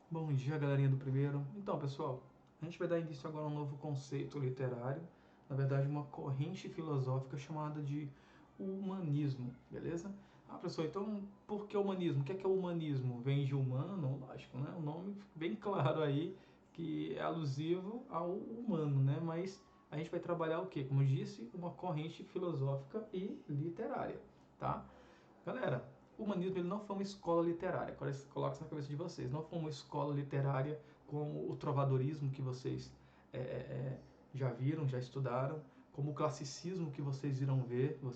Bom dia, galerinha do primeiro. Então, pessoal, a gente vai dar início agora a um novo conceito literário, na verdade, uma corrente filosófica chamada de humanismo, beleza? Ah, professor, então por que humanismo? O que é o humanismo? Vem de humano? Lógico, né? O nome bem claro aí que é alusivo ao humano, né? Mas a gente vai trabalhar o quê? Como eu disse, uma corrente filosófica e literária, tá? Galera, o humanismo ele não foi uma escola literária, coloca isso na cabeça de vocês, não foi uma escola literária como o trovadorismo que vocês é, é, já viram, já estudaram, como o classicismo que vocês irão ver, eu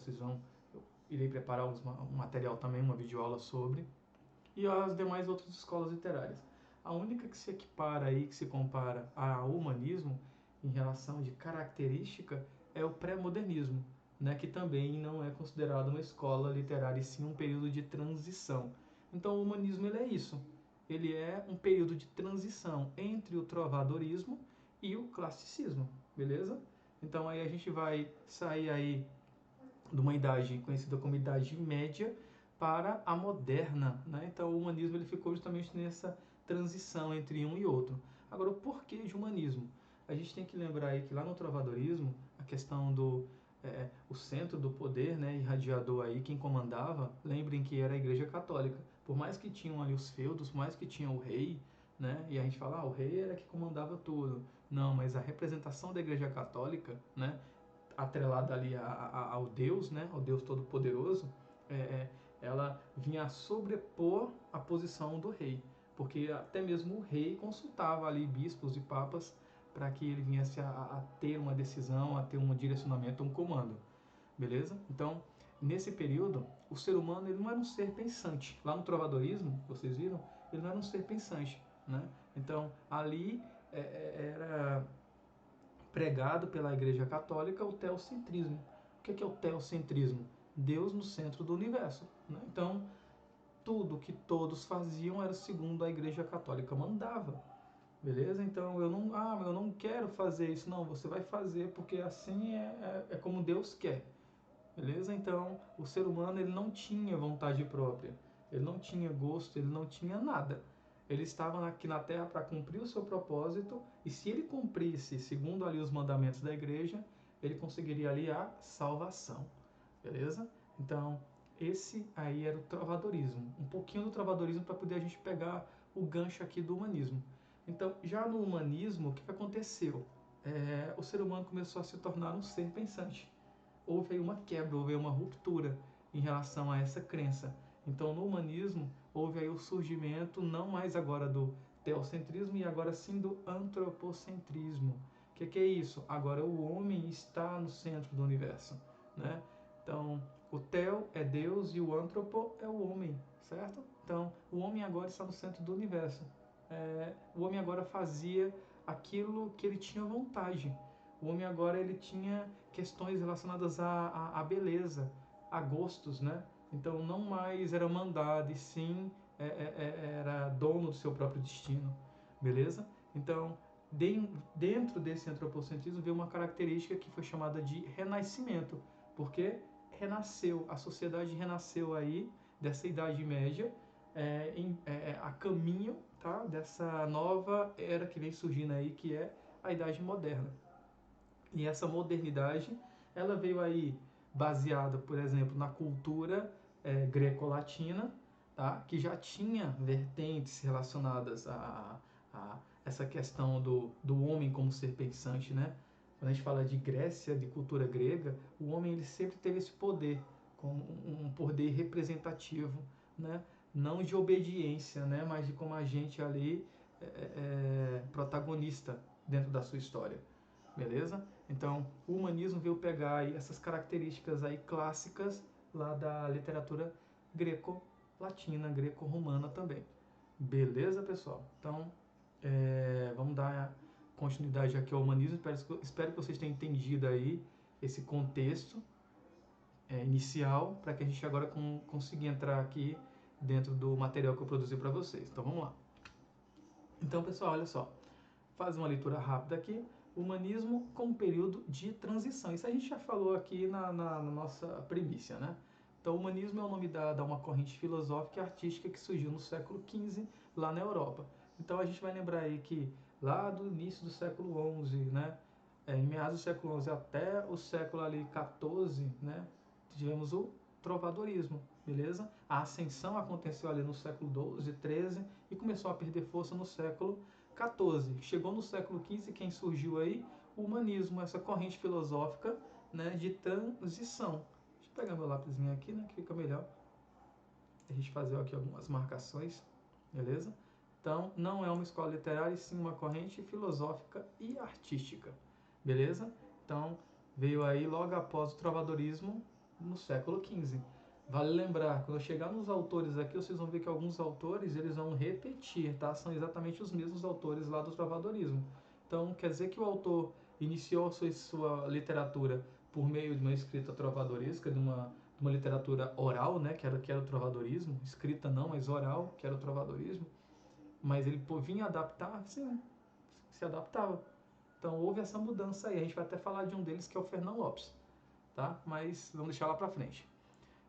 irei preparar um material também, uma videoaula sobre, e as demais outras escolas literárias. A única que se equipara aí, que se compara ao humanismo em relação de característica é o pré-modernismo, né, que também não é considerado uma escola literária e sim um período de transição. Então o humanismo ele é isso, ele é um período de transição entre o trovadorismo e o classicismo, beleza? Então aí a gente vai sair aí de uma idade conhecida como Idade Média para a moderna, né? Então o humanismo ele ficou justamente nessa transição entre um e outro. Agora, o porquê de humanismo? A gente tem que lembrar aí que lá no trovadorismo, a questão do o centro do poder, né, irradiador aí, quem comandava, lembrem que era a Igreja Católica. Por mais que tinham ali os feudos, por mais que tinha o rei, né, e a gente fala, o rei era que comandava tudo. Não, mas a representação da Igreja Católica, né, atrelada ali ao Deus, né, ao Deus Todo-Poderoso, é, é, ela vinha a sobrepor a posição do rei, porque até mesmo o rei consultava ali bispos e papas para que ele viesse a ter uma decisão, a ter um direcionamento, um comando, beleza? Então, nesse período, o ser humano ele não era um ser pensante. Lá no trovadorismo, vocês viram, ele não era um ser pensante, né? Então, ali era pregado pela Igreja Católica o teocentrismo. O que é o teocentrismo? Deus no centro do universo, né? Então, tudo que todos faziam era segundo a Igreja Católica mandava. Beleza? Então eu não quero fazer isso. Não, você vai fazer porque assim é como Deus quer. Beleza? Então, o ser humano ele não tinha vontade própria, ele não tinha gosto, ele não tinha nada. Ele estava aqui na Terra para cumprir o seu propósito, e se ele cumprisse, segundo ali os mandamentos da igreja, ele conseguiria ali a salvação. Beleza? Então, esse aí era o trovadorismo. Um pouquinho do trovadorismo para poder a gente pegar o gancho aqui do humanismo. Então, já no humanismo, o que aconteceu? O ser humano começou a se tornar um ser pensante. Houve aí uma quebra, houve aí uma ruptura em relação a essa crença. Então, no humanismo, houve aí o surgimento não mais agora do teocentrismo e agora sim do antropocentrismo. O que é isso? Agora o homem está no centro do universo, né? Então, o teo é Deus e o antropo é o homem, certo? Então, o homem agora está no centro do universo. O homem agora fazia aquilo que ele tinha vontade. O homem agora ele tinha questões relacionadas à beleza, a gostos, né? Então não mais era mandado e sim era dono do seu próprio destino, beleza? Então dentro desse antropocentrismo veio uma característica que foi chamada de renascimento, porque renasceu, a sociedade renasceu aí dessa Idade Média a caminho, tá, dessa nova era que vem surgindo aí, que é a Idade Moderna. E essa modernidade, ela veio aí baseada, por exemplo, na cultura greco-latina, tá? Que já tinha vertentes relacionadas a essa questão do homem como ser pensante, né? Quando a gente fala de Grécia, de cultura grega, o homem ele sempre teve esse poder, como um poder representativo, né? Não de obediência, né? Mas de como agente ali protagonista dentro da sua história. Beleza? Então, o humanismo veio pegar aí essas características aí clássicas lá da literatura greco-latina, greco-romana também. Beleza, pessoal? Então, vamos dar continuidade aqui ao humanismo. Espero que vocês tenham entendido aí esse contexto inicial para que a gente agora consiga entrar aqui dentro do material que eu produzi para vocês. Então, vamos lá. Então, pessoal, olha só. Faz uma leitura rápida aqui. Humanismo como período de transição. Isso a gente já falou aqui na nossa primícia, né? Então, o humanismo é o nome dado a uma corrente filosófica e artística que surgiu no século XV lá na Europa. Então a gente vai lembrar aí que lá do início do século XI, né, em meados do século XI até o século ali 14, né, tivemos o trovadorismo, beleza? A ascensão aconteceu ali no século XII, XIII e começou a perder força no século XIV. Chegou no século XV, quem surgiu aí? O humanismo, essa corrente filosófica, né, de transição. Deixa eu pegar meu lápisinho aqui, né, que fica melhor. A gente fazer aqui algumas marcações, beleza? Então, não é uma escola literária, e sim uma corrente filosófica e artística, beleza? Então, veio aí logo após o trovadorismo no século XV. Vale lembrar, quando eu chegar nos autores aqui, vocês vão ver que alguns autores eles vão repetir, tá? São exatamente os mesmos autores lá do trovadorismo. Então, quer dizer que o autor iniciou a sua literatura por meio de uma escrita trovadoresca, de uma literatura oral, né, que era o trovadorismo, escrita não, mas oral, que era o trovadorismo, mas ele vinha adaptar, sim, se adaptava. Então houve essa mudança aí, a gente vai até falar de um deles que é o Fernão Lopes, tá? Mas vamos deixar lá para frente.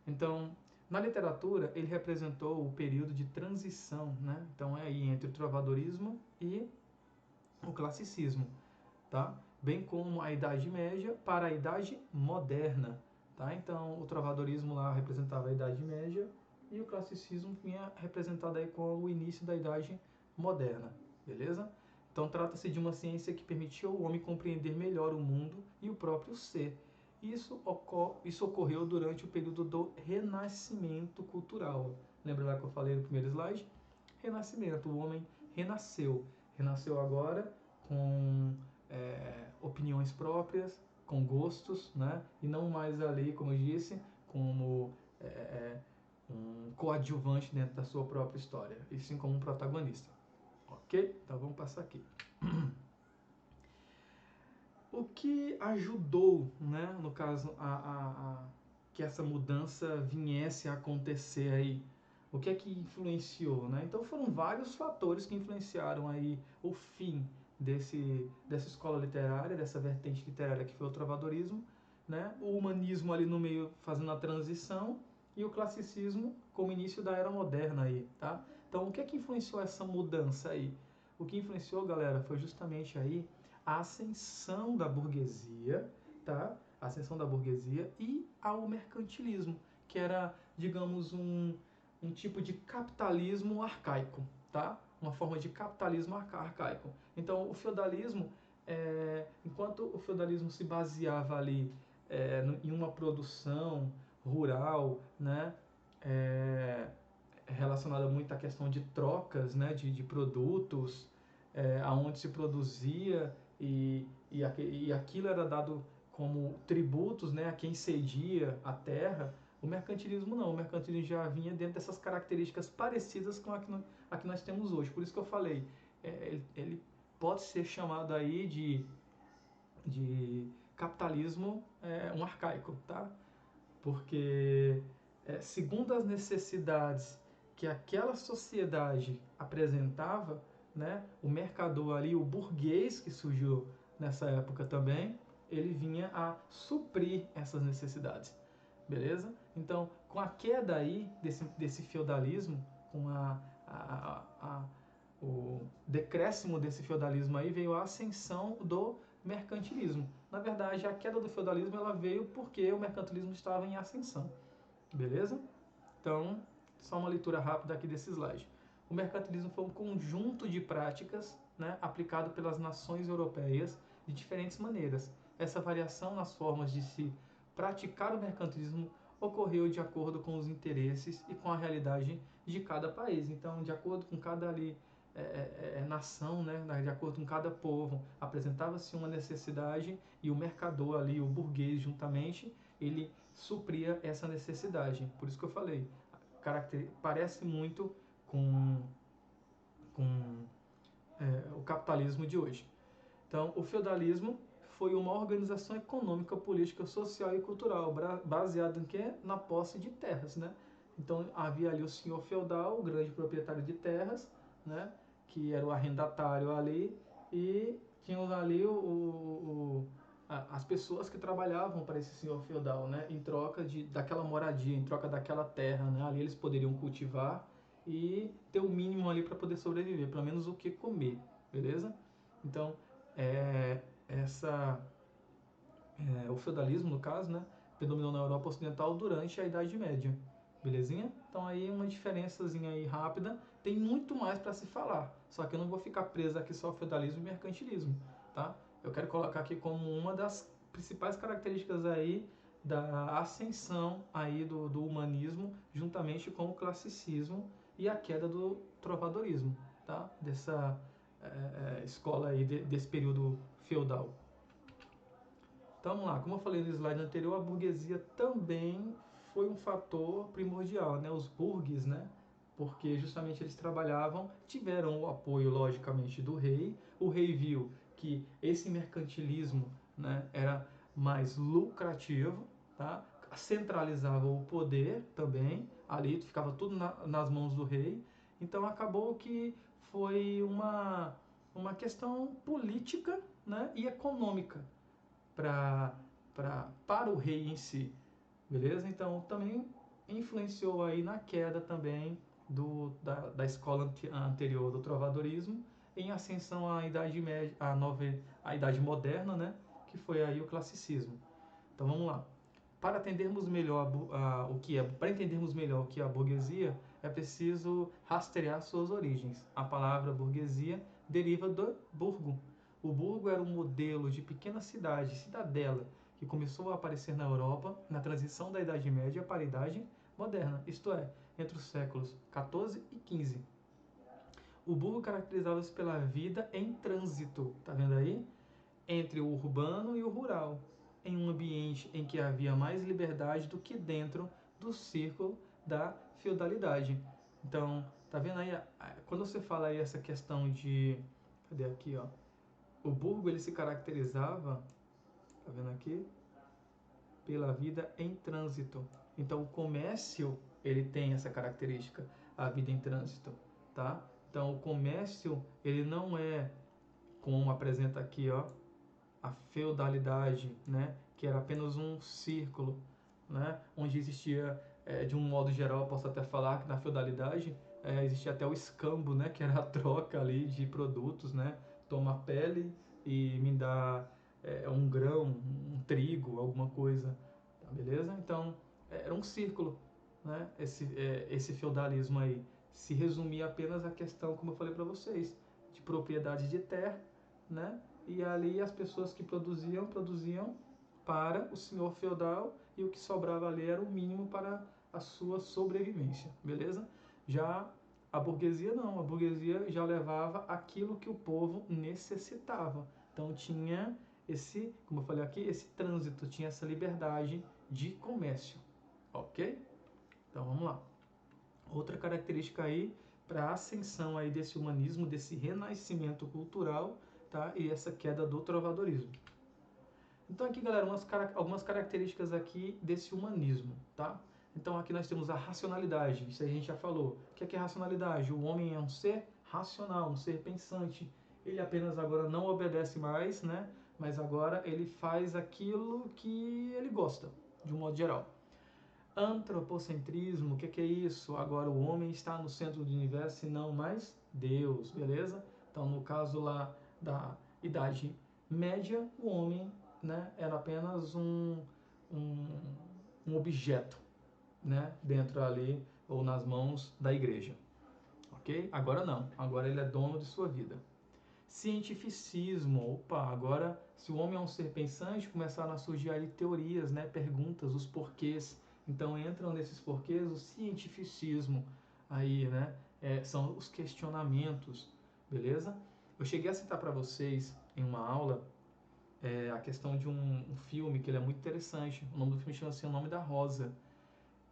Então, na literatura, ele representou o período de transição, né? Então é aí entre o trovadorismo e o classicismo, tá? Bem como a Idade Média para a Idade Moderna, tá? Então, o trovadorismo lá representava a Idade Média e o classicismo vinha representado aí com o início da Idade Moderna, beleza? Então, trata-se de uma ciência que permitiu ao homem compreender melhor o mundo e o próprio ser. Isso ocorreu durante o período do Renascimento cultural. Lembra lá que eu falei no primeiro slide? Renascimento, o homem renasceu. Renasceu agora com opiniões próprias, com gostos, né? E não mais ali, como eu disse, como um coadjuvante dentro da sua própria história, e sim como um protagonista. Ok? Então vamos passar aqui. O que ajudou, né, no caso, que essa mudança viesse a acontecer aí? O que é que influenciou, né? Então foram vários fatores que influenciaram aí o fim dessa escola literária, dessa vertente literária que foi o trovadorismo, né? O humanismo ali no meio fazendo a transição e o classicismo como início da era moderna aí, tá? Então o que é que influenciou essa mudança aí? O que influenciou, galera, foi justamente aí a ascensão da burguesia, tá? A ascensão da burguesia e ao mercantilismo, que era, digamos, um tipo de capitalismo arcaico, tá? Uma forma de capitalismo arcaico. Então, o feudalismo, enquanto o feudalismo se baseava ali em uma produção rural, né? Relacionada muito à questão de trocas, né? De produtos, aonde se produzia e aquilo era dado como tributos, né, a quem cedia a terra. O mercantilismo não, o mercantilismo já vinha dentro dessas características parecidas com a que nós temos hoje. Por isso que eu falei, ele pode ser chamado aí de capitalismo um arcaico, tá? Porque segundo as necessidades que aquela sociedade apresentava, né, o mercador ali, o burguês que surgiu nessa época também, ele vinha a suprir essas necessidades, beleza? Então, com a queda aí desse feudalismo, com o decréscimo desse feudalismo aí, veio a ascensão do mercantilismo. Na verdade, a queda do feudalismo ela veio porque o mercantilismo estava em ascensão, beleza? Então, só uma leitura rápida aqui desse slide. O mercantilismo foi um conjunto de práticas, né, aplicado pelas nações europeias de diferentes maneiras. Essa variação nas formas de se praticar o mercantilismo ocorreu de acordo com os interesses e com a realidade de cada país. Então, de acordo com cada ali nação, né, de acordo com cada povo, apresentava-se uma necessidade e o mercador ali, o burguês juntamente, ele supria essa necessidade. Por isso que eu falei, parece muito com o capitalismo de hoje. Então, o feudalismo foi uma organização econômica, política, social e cultural, baseada em quê? Na posse de terras, né? Então, havia ali o senhor feudal, o grande proprietário de terras, né? Que era o arrendatário ali, e tinham ali as pessoas que trabalhavam para esse senhor feudal, né? Em troca daquela moradia, em troca daquela terra, né? Ali eles poderiam cultivar e ter o mínimo ali para poder sobreviver, pelo menos o que comer, beleza? Então, essa o feudalismo, no caso, né, predominou na Europa Ocidental durante a Idade Média, belezinha? Então aí uma diferençazinha aí rápida, tem muito mais para se falar, só que eu não vou ficar preso aqui só ao feudalismo e mercantilismo, tá? Eu quero colocar aqui como uma das principais características aí da ascensão aí do humanismo, juntamente com o classicismo e a queda do trovadorismo, tá? Dessa escola aí, desse período feudal. Então vamos lá, como eu falei no slide anterior, a burguesia também foi um fator primordial, né? Os burgues, né? Porque justamente eles tiveram o apoio, logicamente, do rei. O rei viu que esse mercantilismo, né, era mais lucrativo, tá? Centralizava o poder também, ali ficava tudo nas mãos do rei. Então acabou que foi uma questão política, né, e econômica para o rei em si, beleza? Então também influenciou aí na queda também da escola anterior do trovadorismo, em ascensão à Idade Média, à Idade Moderna, né? Que foi aí o classicismo. Então vamos lá. Para entendermos melhor o que é a burguesia, é preciso rastrear suas origens. A palavra burguesia deriva do burgo. O burgo era um modelo de pequena cidade, cidadela, que começou a aparecer na Europa na transição da Idade Média para a Idade Moderna, isto é, entre os séculos XIV e XV. O burgo caracterizava-se pela vida em trânsito, tá vendo aí? Entre o urbano e o rural, em um ambiente em que havia mais liberdade do que dentro do círculo da feudalidade. Então, tá vendo aí? Quando você fala aí essa questão de... Cadê aqui, ó? O burgo, ele se caracterizava, tá vendo aqui? Pela vida em trânsito. Então, o comércio, ele tem essa característica, a vida em trânsito, tá? Então, o comércio, ele não é como apresenta aqui, ó, a feudalidade, né, que era apenas um círculo, né, onde existia, de um modo geral, posso até falar que na feudalidade existia até o escambo, né, que era a troca ali de produtos, né, toma pele e me dá um grão, um trigo, alguma coisa, tá, beleza? Então era um círculo, né, esse feudalismo aí se resumia apenas à questão, como eu falei para vocês, de propriedade de terra, né? E ali as pessoas que produziam para o senhor feudal e o que sobrava ali era o mínimo para a sua sobrevivência, beleza? Já a burguesia não, a burguesia já levava aquilo que o povo necessitava. Então tinha esse, como eu falei aqui, esse trânsito, tinha essa liberdade de comércio, ok? Então vamos lá. Outra característica aí para a ascensão aí desse humanismo, desse renascimento cultural, tá? E essa queda do trovadorismo. Então aqui, galera, algumas características aqui desse humanismo, tá? Então aqui nós temos a racionalidade, isso aí a gente já falou. O que é racionalidade? O homem é um ser racional, um ser pensante. Ele apenas agora não obedece mais, né? Mas agora ele faz aquilo que ele gosta, de um modo geral. Antropocentrismo, o que é isso? Agora o homem está no centro do universo e não mais Deus, beleza? Então no caso lá da Idade Média, o homem, né, era apenas um, um objeto, né, dentro ali ou nas mãos da igreja, ok? Agora não, agora ele é dono de sua vida. Cientificismo, opa, agora se o homem é um ser pensante, começaram a surgir ali teorias, né, perguntas, os porquês. Então entram nesses porquês o cientificismo aí, né, são os questionamentos, beleza? Eu cheguei a citar para vocês em uma aula a questão de um filme que ele é muito interessante. O nome do filme chama-se O Nome da Rosa.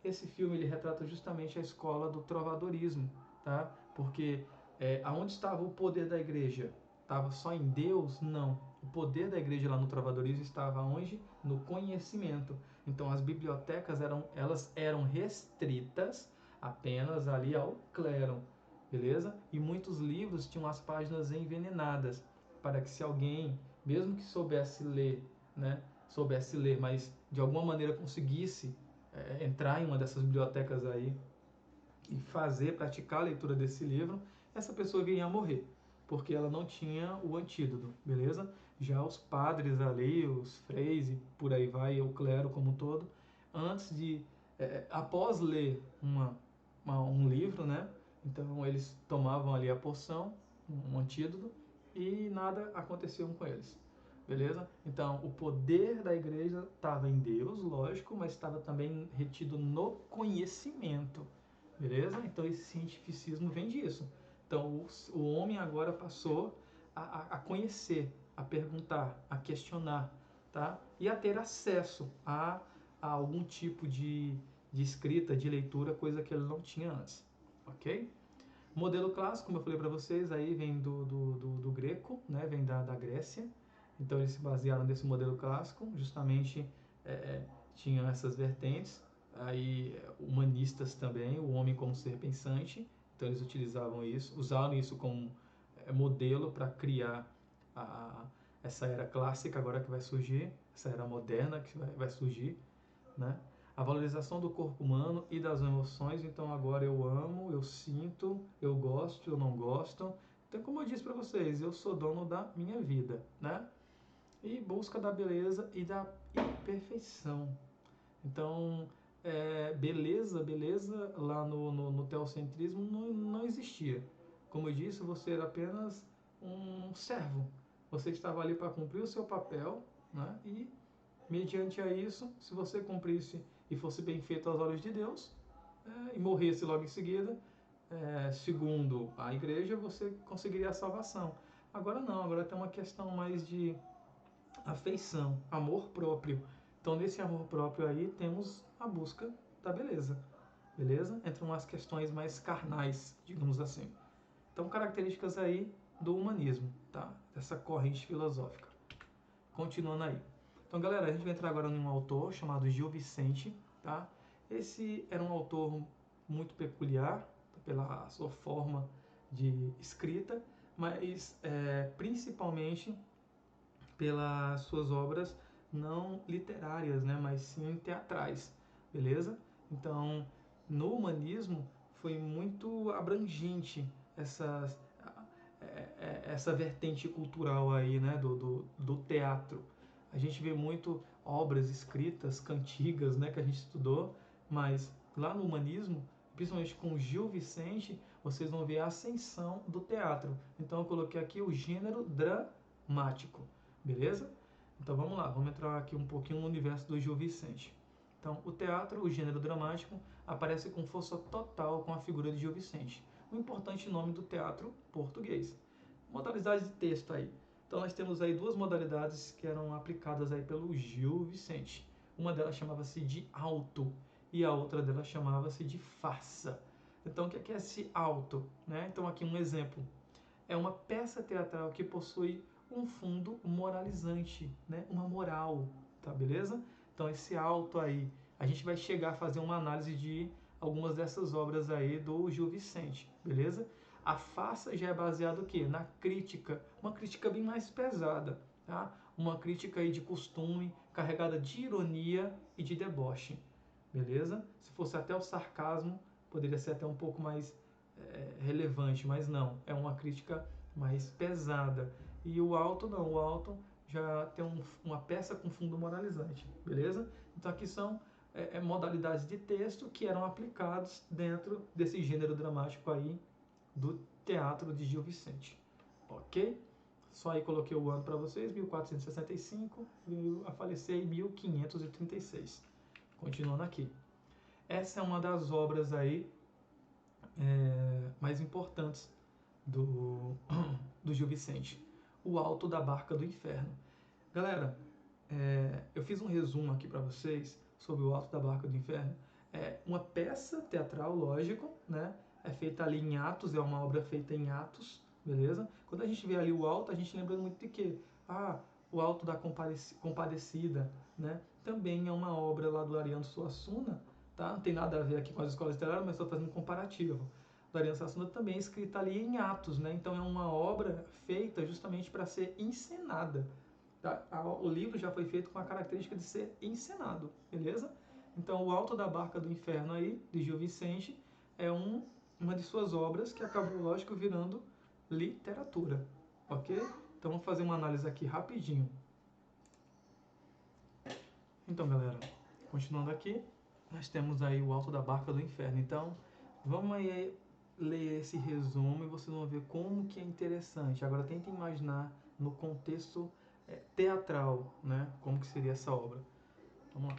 Esse filme ele retrata justamente a escola do trovadorismo, tá? Porque aonde estava o poder da igreja? Estava só em Deus? Não. O poder da igreja lá no trovadorismo estava onde? No conhecimento. Então as bibliotecas elas eram restritas apenas ali ao clero, beleza? E muitos livros tinham as páginas envenenadas para que se alguém, mesmo que soubesse ler, né, soubesse ler, mas de alguma maneira conseguisse entrar em uma dessas bibliotecas aí e praticar a leitura desse livro, essa pessoa viria a morrer, porque ela não tinha o antídoto, beleza? Já os padres ali, os freis e por aí vai, o clero como um todo, antes de, após ler um livro, né? Então eles tomavam ali a poção, um antídoto, e nada acontecia com eles. Beleza? Então, o poder da igreja estava em Deus, lógico, mas estava também retido no conhecimento. Beleza? Então, esse cientificismo vem disso. Então, o homem agora passou a conhecer, a perguntar, a questionar, tá? E a ter acesso a algum tipo de escrita, de leitura, coisa que ele não tinha antes. Ok? Modelo clássico, como eu falei para vocês, aí vem do greco, né? Vem da Grécia. Então eles se basearam nesse modelo clássico, justamente tinham essas vertentes, aí humanistas também, o homem como ser pensante, então eles utilizavam isso, usaram isso como modelo para criar essa era clássica agora que vai surgir, essa era moderna que vai surgir, né? A valorização do corpo humano e das emoções, então agora eu amo, eu sinto, eu gosto, eu não gosto. Então, como eu disse para vocês, eu sou dono da minha vida, né? E busca da beleza e da perfeição. Então, beleza lá no teocentrismo não existia. Como eu disse, você era apenas um servo. Você estava ali para cumprir o seu papel, né? E mediante a isso, se você cumprisse e fosse bem feito aos olhos de Deus, e morresse logo em seguida, segundo a igreja, você conseguiria a salvação. Agora não, agora tem uma questão mais de afeição, amor próprio. Então, nesse amor próprio aí, temos a busca da beleza. Beleza? Entre umas questões mais carnais, digamos assim. Então, características aí do humanismo, tá? Dessa corrente filosófica. Continuando aí. Então, galera, a gente vai entrar agora num autor chamado Gil Vicente, tá? Esse era um autor muito peculiar pela sua forma de escrita, mas principalmente pelas suas obras não literárias, né, mas sim teatrais, beleza? Então, no humanismo foi muito abrangente essa vertente cultural aí, né, do teatro. A gente vê muito obras escritas, cantigas, né, que a gente estudou, mas lá no humanismo, principalmente com Gil Vicente, vocês vão ver a ascensão do teatro. Então eu coloquei aqui o gênero dramático. Beleza? Então vamos lá, vamos entrar aqui um pouquinho no universo do Gil Vicente. Então, o teatro, o gênero dramático, aparece com força total com a figura de Gil Vicente, um importante nome do teatro português. Modalidade de texto aí. Então, nós temos aí duas modalidades que eram aplicadas aí pelo Gil Vicente. Uma delas chamava-se de auto e a outra delas chamava-se de farsa. Então, o que é esse auto? Né? Então, aqui um exemplo. É uma peça teatral que possui um fundo moralizante, né? Uma moral, tá beleza? Então esse auto aí, a gente vai chegar a fazer uma análise de algumas dessas obras aí do Gil Vicente, beleza? A farsa já é baseada o quê? Na crítica, uma crítica bem mais pesada, tá? Uma crítica aí de costume, carregada de ironia e de deboche, beleza? Se fosse até o sarcasmo, poderia ser até um pouco mais relevante, mas não, é uma crítica mais pesada. E o alto não, o alto já tem uma peça com fundo moralizante, beleza? Então aqui são modalidades de texto que eram aplicados dentro desse gênero dramático aí do teatro de Gil Vicente, ok? Só aí coloquei o ano para vocês, 1465, veio a falecer em 1536. Continuando aqui. Essa é uma das obras aí mais importantes do Gil Vicente, O Alto da Barca do Inferno. Galera, eu fiz um resumo aqui para vocês sobre O Alto da Barca do Inferno. É uma peça teatral, lógico, né? É feita ali em atos, é uma obra feita em atos, beleza? Quando a gente vê ali o alto, a gente lembra muito de quê? O Alto da Compadecida, né? Também é uma obra lá do Ariano Suassuna, tá? Não tem nada a ver aqui com as escolas literárias, mas estou fazendo um comparativo. Do Ariano Suassuna também é escrita ali em atos, né? Então é uma obra feita justamente para ser encenada. Tá? O livro já foi feito com a característica de ser encenado, beleza? Então, O Alto da Barca do Inferno aí, de Gil Vicente, é uma de suas obras que acabou, lógico, virando literatura, ok? Então vamos fazer uma análise aqui rapidinho. Então, galera, continuando aqui, nós temos aí o Alto da Barca do Inferno. Então, vamos aí ler esse resumo e vocês vão ver como que é interessante. Agora, tentem imaginar no contexto teatral, né? Como que seria essa obra. Vamos lá.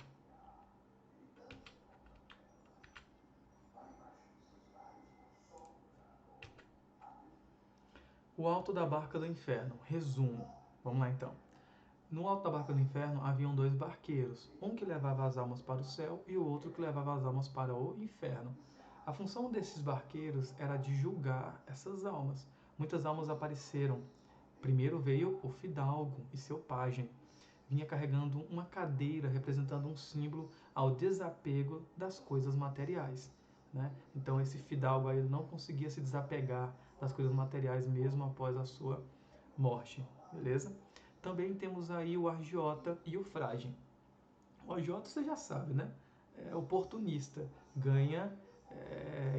O Alto da Barca do Inferno. Resumo. Vamos lá, então. No Alto da Barca do Inferno haviam 2 barqueiros, um que levava as almas para o céu e o outro que levava as almas para o inferno. A função desses barqueiros era de julgar essas almas. Muitas almas apareceram. Primeiro veio o fidalgo e seu pajem. Vinha carregando uma cadeira representando um símbolo ao desapego das coisas materiais, né? Então esse fidalgo aí não conseguia se desapegar das coisas materiais mesmo após a sua morte, beleza? Também temos aí o agiota e o frade. O agiota você já sabe, né? É oportunista, ganha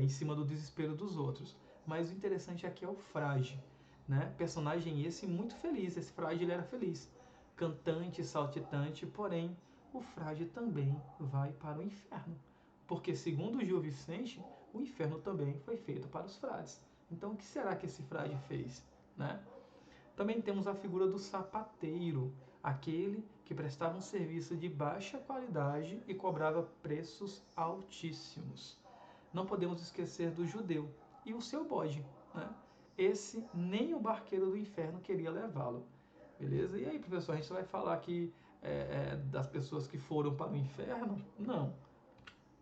em cima do desespero dos outros. Mas o interessante aqui é o frade, né? Personagem esse muito feliz, esse frade ele era feliz. Cantante, saltitante, porém o frade também vai para o inferno. Porque segundo Gil Vicente, o inferno também foi feito para os frades. Então o que será que esse frade fez, né? Também temos a figura do sapateiro, aquele que prestava um serviço de baixa qualidade e cobrava preços altíssimos. Não podemos esquecer do judeu e o seu bode, né? Esse nem o barqueiro do inferno queria levá-lo, beleza? E aí, professor, a gente vai falar aqui das pessoas que foram para o inferno? Não.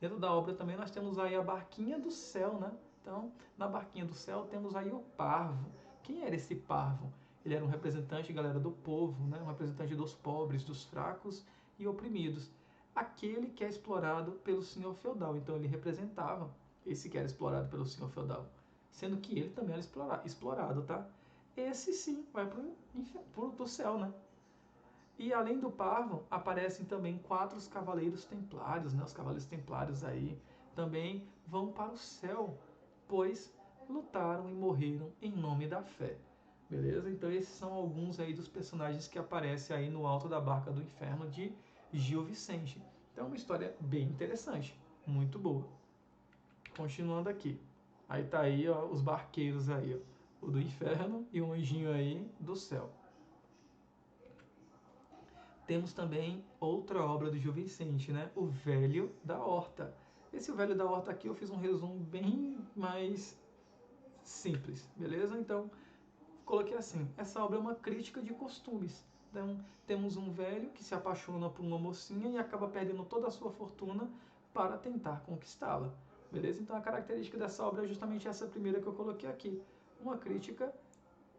Dentro da obra também nós temos aí a barquinha do céu, né? Então, na barquinha do céu temos aí o parvo. Quem era esse parvo? Ele era um representante, galera, do povo, né? Um representante dos pobres, dos fracos e oprimidos. Aquele que é explorado pelo senhor feudal. Então, ele representava esse que era explorado pelo senhor feudal. Sendo que ele também era explorado, tá? Esse sim vai pro céu, né? E além do parvo, aparecem também 4 cavaleiros templários, né? Os cavaleiros templários aí também vão para o céu, pois lutaram e morreram em nome da fé. Beleza? Então esses são alguns aí dos personagens que aparecem aí no Alto da Barca do Inferno de Gil Vicente. Então é uma história bem interessante, muito boa. Continuando aqui. Aí tá aí, ó, os barqueiros aí, ó, o do inferno e o anjinho aí do céu. Temos também outra obra do Gil Vicente, né? O Velho da Horta. Esse O Velho da Horta aqui eu fiz um resumo bem mais simples, beleza? Então, coloquei assim, essa obra é uma crítica de costumes. Então, temos um velho que se apaixona por uma mocinha e acaba perdendo toda a sua fortuna para tentar conquistá-la, beleza? Então, a característica dessa obra é justamente essa primeira que eu coloquei aqui, uma crítica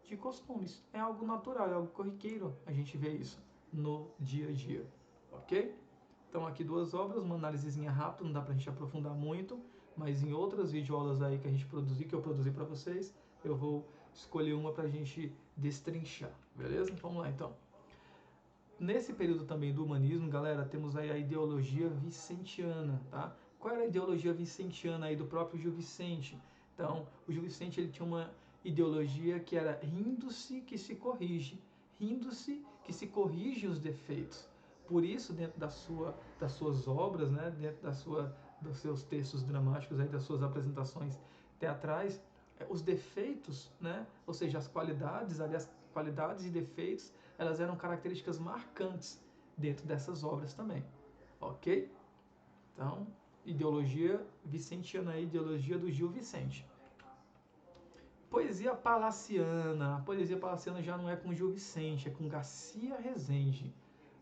de costumes. É algo natural, é algo corriqueiro a gente vê isso no dia a dia, ok? Então aqui 2 obras, uma análisezinha rápida, não dá pra gente aprofundar muito, mas em outras videoaulas aí que a gente produzir, que eu produzi para vocês, eu vou escolher uma pra gente destrinchar, beleza? Vamos lá então. Nesse período também do humanismo, galera, temos aí a ideologia vicentiana, tá? Qual era a ideologia vicentiana aí do próprio Gil Vicente? Então, o Gil Vicente ele tinha uma ideologia que era rindo-se que se corrige, rindo-se que se corrige os defeitos. Por isso, dentro das suas obras, né, dentro dos seus textos dramáticos, aí, das suas apresentações teatrais, os defeitos, né, ou seja, as qualidades, aliás, qualidades e defeitos, elas eram características marcantes dentro dessas obras também, ok? Então, ideologia vicentiana, ideologia do Gil Vicente. Poesia palaciana. A poesia palaciana já não é com Gil Vicente, é com Garcia Rezende,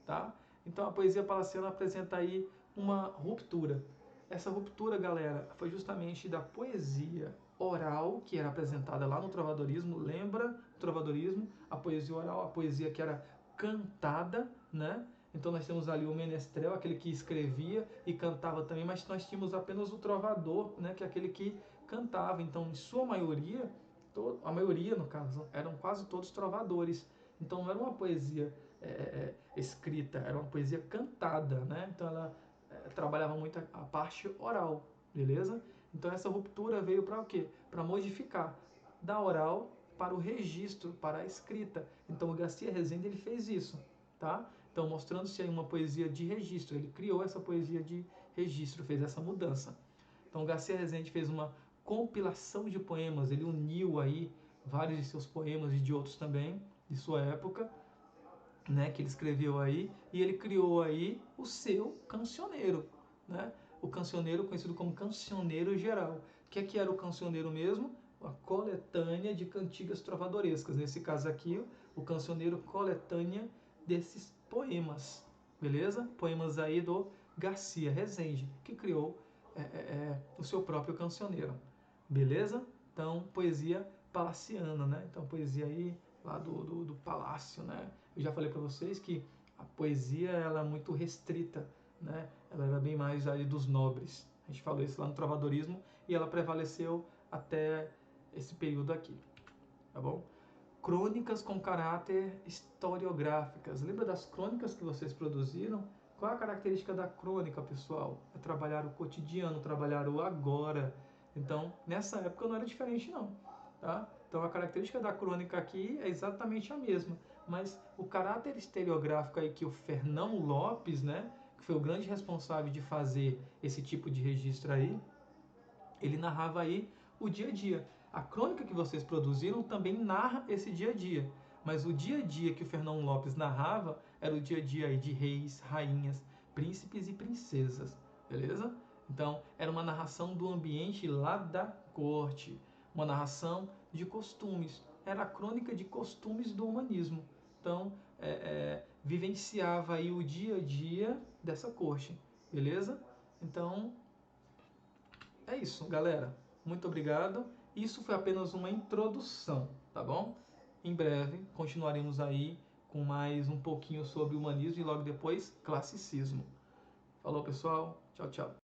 tá? Então a poesia palaciana apresenta aí uma ruptura. Essa ruptura, galera, foi justamente da poesia oral, que era apresentada lá no trovadorismo. Lembra o trovadorismo? A poesia oral, a poesia que era cantada, né? Então nós temos ali o menestrel, aquele que escrevia e cantava também, mas nós tínhamos apenas o trovador, né? Que é aquele que cantava. Então, em sua maioria, a maioria no caso, eram quase todos trovadores. Então não era uma poesia escrita, era uma poesia cantada, né? Então ela trabalhava muito a parte oral, beleza? Então essa ruptura veio para o quê? Para modificar da oral para o registro, para a escrita. Então o Garcia Rezende ele fez isso, tá? Então mostrando-se aí uma poesia de registro, ele criou essa poesia de registro, fez essa mudança. Então Garcia Rezende fez uma compilação de poemas, ele uniu aí vários de seus poemas e de outros também, de sua época, né, que ele escreveu aí, e ele criou aí o seu cancioneiro, né? O cancioneiro conhecido como cancioneiro geral. O que é que era o cancioneiro mesmo? A coletânea de cantigas trovadorescas. Nesse caso aqui, o cancioneiro coletânea desses poemas, beleza? Poemas aí do Garcia Rezende, que criou o seu próprio cancioneiro, beleza? Então, poesia palaciana, né? Então, poesia aí lá do palácio, né? Eu já falei para vocês que a poesia ela é muito restrita, né? Ela era bem mais aí dos nobres. A gente falou isso lá no trovadorismo e ela prevaleceu até esse período aqui, tá bom? Crônicas com caráter historiográficas. Lembra das crônicas que vocês produziram? Qual a característica da crônica, pessoal? É trabalhar o cotidiano, trabalhar o agora. Então, nessa época não era diferente não, tá? Então, a característica da crônica aqui é exatamente a mesma, mas o caráter historiográfico aí que o Fernão Lopes, né, que foi o grande responsável de fazer esse tipo de registro aí, ele narrava aí o dia a dia. A crônica que vocês produziram também narra esse dia a dia, mas o dia a dia que o Fernão Lopes narrava era o dia a dia aí de reis, rainhas, príncipes e princesas, beleza? Então, era uma narração do ambiente lá da corte, uma narração de costumes. Era a crônica de costumes do humanismo. Então, vivenciava aí o dia a dia dessa corte, beleza? Então, é isso, galera. Muito obrigado. Isso foi apenas uma introdução, tá bom? Em breve continuaremos aí com mais um pouquinho sobre humanismo e logo depois classicismo. Falou, pessoal. Tchau, tchau.